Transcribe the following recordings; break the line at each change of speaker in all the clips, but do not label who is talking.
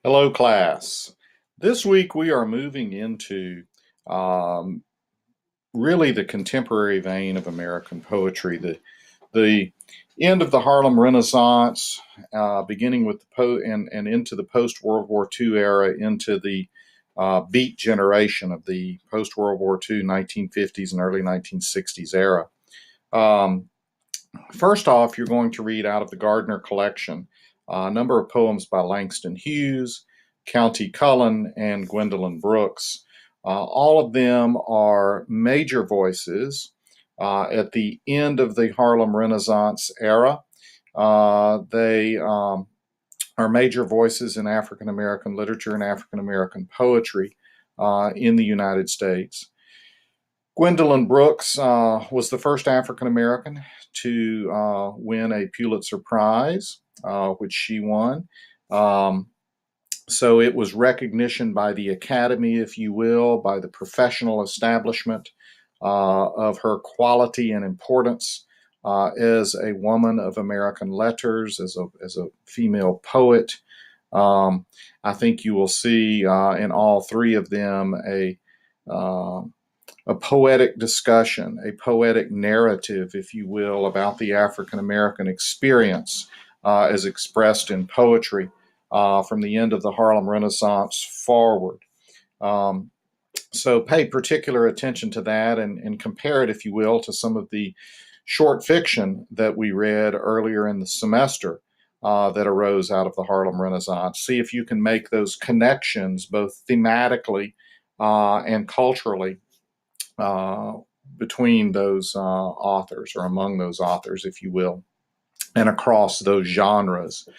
Hello, class. This week we are moving into um, really the contemporary vein of American poetry, the end of the Harlem Renaissance, beginning with and into the post World War II era, into the Beat generation of the post World War II 1950s and early 1960s era. Um, First off, you're going to read out of the Gardner collection a number of poems by Langston Hughes, Countee Cullen, and Gwendolyn Brooks. All of them are major voices at the end of the Harlem Renaissance era. They are major voices in African American literature and African American poetry in the United States. Gwendolyn Brooks was the first African American to win a Pulitzer Prize, which she won. Um, so it was recognition by the Academy, if you will, by the professional establishment of her quality and importance as a woman of American letters, as a female poet. Um, I think you will see in all three of them uh, a poetic discussion, a poetic narrative, if you will, about the African American experience as expressed in poetry from the end of the Harlem Renaissance forward. Um, so pay particular attention to that and compare it, if you will, to some of the short fiction that we read earlier in the semester that arose out of the Harlem Renaissance. See if you can make those connections both thematically and culturally uh, between those authors or among those authors, if you will, and across those genres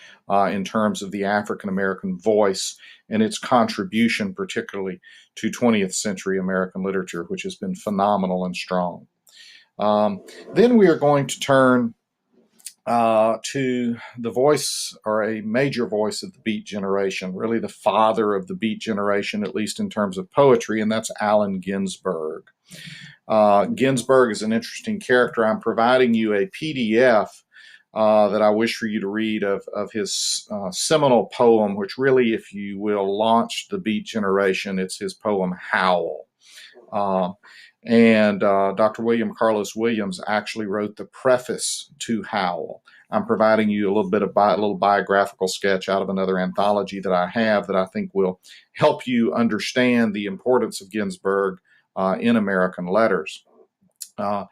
in terms of the African American voice and its contribution, particularly to 20th century American literature, which has been phenomenal and strong. Then we are going to turn to the voice or a major voice of the Beat generation, really the father of the Beat generation, at least in terms of poetry, and that's Allen Ginsberg. Ginsberg is an interesting character. I'm providing you a PDF that I wish for you to read of his seminal poem, which really, if you will, launched the Beat generation. It's his poem Howl. Uh, and Dr. William Carlos Williams actually wrote the preface to Howl. I'm providing you a little bit of a little biographical sketch out of another anthology that I have that I think will help you understand the importance of Ginsberg in American letters. Uh,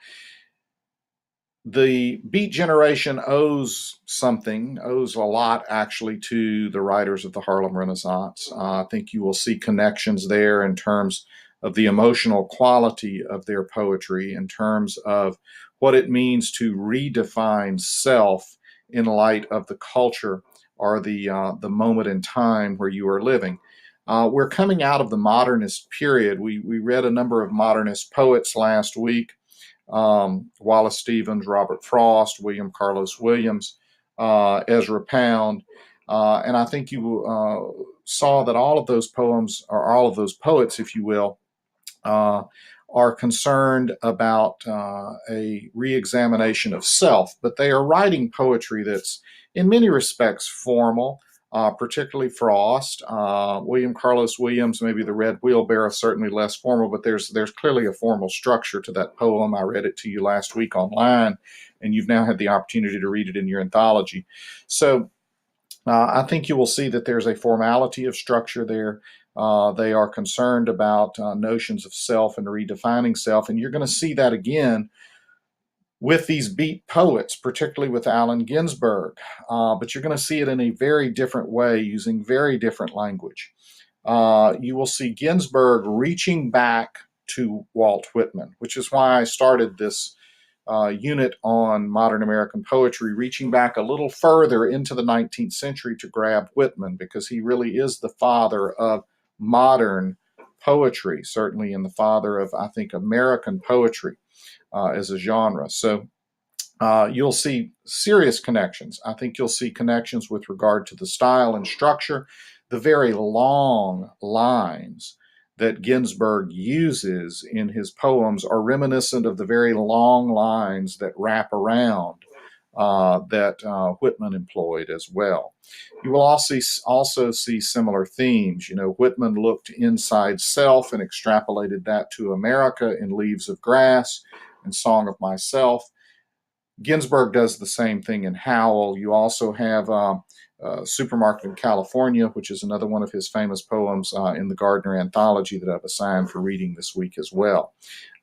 the Beat generation owes a lot actually to the writers of the Harlem Renaissance. I think you will see connections there in terms of the emotional quality of their poetry, in terms of what it means to redefine self in light of the culture or the moment in time where you are living. We're coming out of the modernist period. We read a number of modernist poets last week. Wallace Stevens, Robert Frost, William Carlos Williams, Ezra Pound. And I think you saw that all of those poems, or all of those poets, if you will, are concerned about a reexamination of self, but they are writing poetry that's in many respects formal, particularly Frost. William Carlos Williams, maybe the Red Wheelbarrow, certainly less formal, but there's clearly a formal structure to that poem. I read it to you last week online, and you've now had the opportunity to read it in your anthology. So I think you will see that there's a formality of structure there. They are concerned about notions of self and redefining self, and you're going to see that again with these beat poets, particularly with Allen Ginsberg. But you're going to see it in a very different way, using very different language. You will see Ginsberg reaching back to Walt Whitman, which is why I started this unit on modern American poetry, reaching back a little further into the 19th century to grab Whitman, because he really is the father of modern poetry, certainly, and the father of, I think, American poetry as a genre. So you'll see serious connections. I think you'll see connections with regard to the style and structure, the very long lines that Ginsberg uses in his poems are reminiscent of the very long lines that wrap around that Whitman employed as well. You will also see similar themes. Whitman looked inside self and extrapolated that to America in Leaves of Grass and Song of Myself. Ginsberg does the same thing in Howl. You also have Supermarket in California, which is another one of his famous poems in the Gardner Anthology that I've assigned for reading this week as well.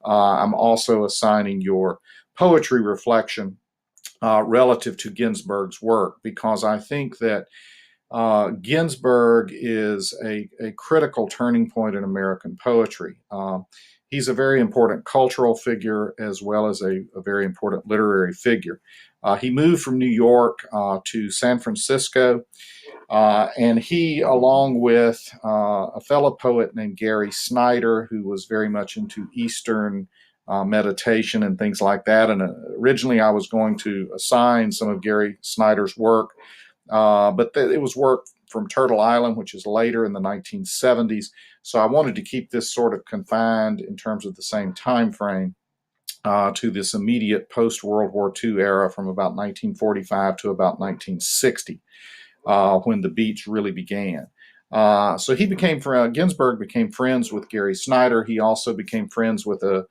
I'm also assigning your poetry reflection relative to Ginsberg's work, because I think that Ginsberg is a critical turning point in American poetry. He's a very important cultural figure as well as a very important literary figure. He moved from New York to San Francisco, and he, along with a fellow poet named Gary Snyder, who was very much into Eastern meditation and things like that. And originally I was going to assign some of Gary Snyder's work, but it was work from Turtle Island, which is later in the 1970s. So I wanted to keep this sort of confined in terms of the same time frame to this immediate post-World War II era from about 1945 to about 1960, when the beats really began. So Ginsberg became friends with Gary Snyder. He also became friends with a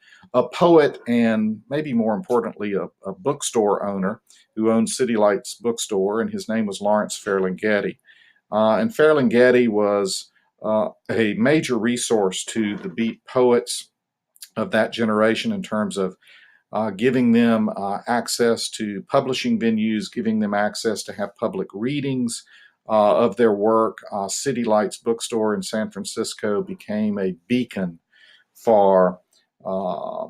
poet and, maybe more importantly, a bookstore owner who owned City Lights Bookstore, and his name was Lawrence Ferlinghetti. And Ferlinghetti was a major resource to the beat poets of that generation in terms of giving them access to publishing venues, giving them access to have public readings of their work. City Lights Bookstore in San Francisco became a beacon for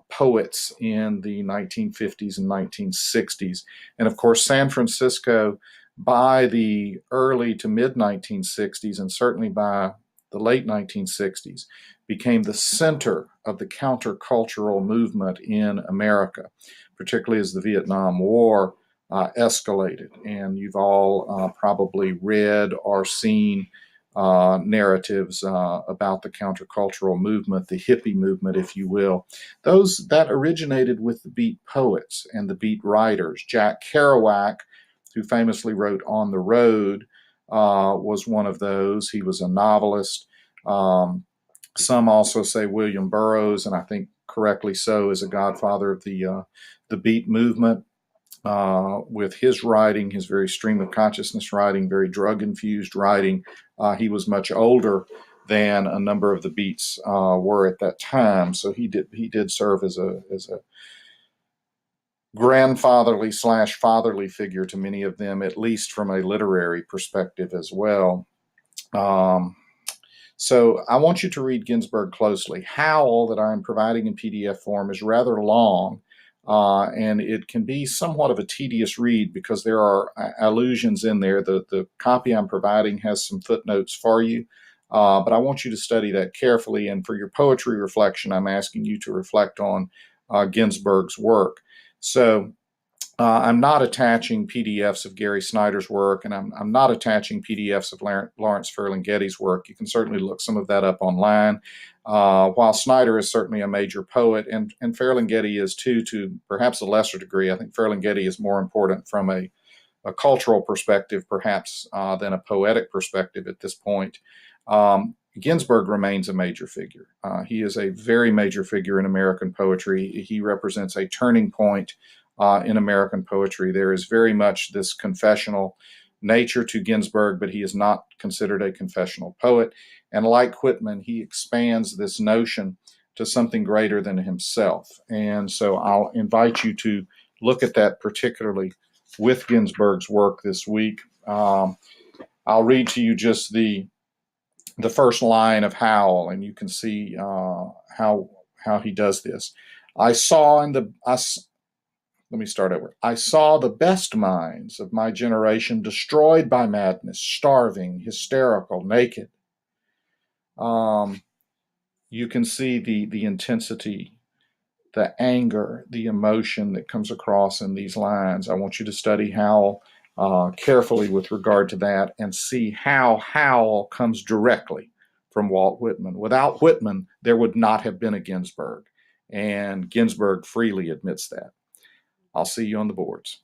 poets in the 1950s and 1960s. And of course, San Francisco, by the early to mid 1960s, and certainly by the late 1960s, became the center of the countercultural movement in America, particularly as the Vietnam War escalated. And you've all probably read or seen narratives about the countercultural movement, the hippie movement, if you will. That originated with the beat poets and the beat writers. Jack Kerouac, who famously wrote On the Road, was one of those. He was a novelist. Some also say William Burroughs, and I think correctly so, is a godfather of the beat movement. With his writing, his very stream of consciousness writing, very drug-infused writing, he was much older than a number of the beats were at that time. So he did serve as a grandfatherly / fatherly figure to many of them, at least from a literary perspective as well. So I want you to read Ginsberg closely. Howl, that I'm providing in PDF form, is rather long, and it can be somewhat of a tedious read because there are allusions in there. The copy I'm providing has some footnotes for you, but I want you to study that carefully. And for your poetry reflection, I'm asking you to reflect on Ginsberg's work. So I'm not attaching PDFs of Gary Snyder's work, and I'm not attaching PDFs of Lawrence Ferlinghetti's work. You can certainly look some of that up online. While Snyder is certainly a major poet, and Ferlinghetti is too, to perhaps a lesser degree. I think Ferlinghetti is more important from a cultural perspective, perhaps, than a poetic perspective at this point. Ginsberg remains a major figure. He is a very major figure in American poetry. He represents a turning point in American poetry. There is very much this confessional nature to Ginsberg, but he is not considered a confessional poet. And like Whitman, he expands this notion to something greater than himself. And so I'll invite you to look at that, particularly with Ginsberg's work this week. I'll read to you just the first line of Howl, and you can see how he does this. Let me start over. I saw the best minds of my generation destroyed by madness, starving, hysterical, naked. You can see the intensity, the anger, the emotion that comes across in these lines. I want you to study Howl carefully with regard to that and see how Howl comes directly from Walt Whitman. Without Whitman, there would not have been a Ginsberg, and Ginsberg freely admits that. I'll see you on the boards.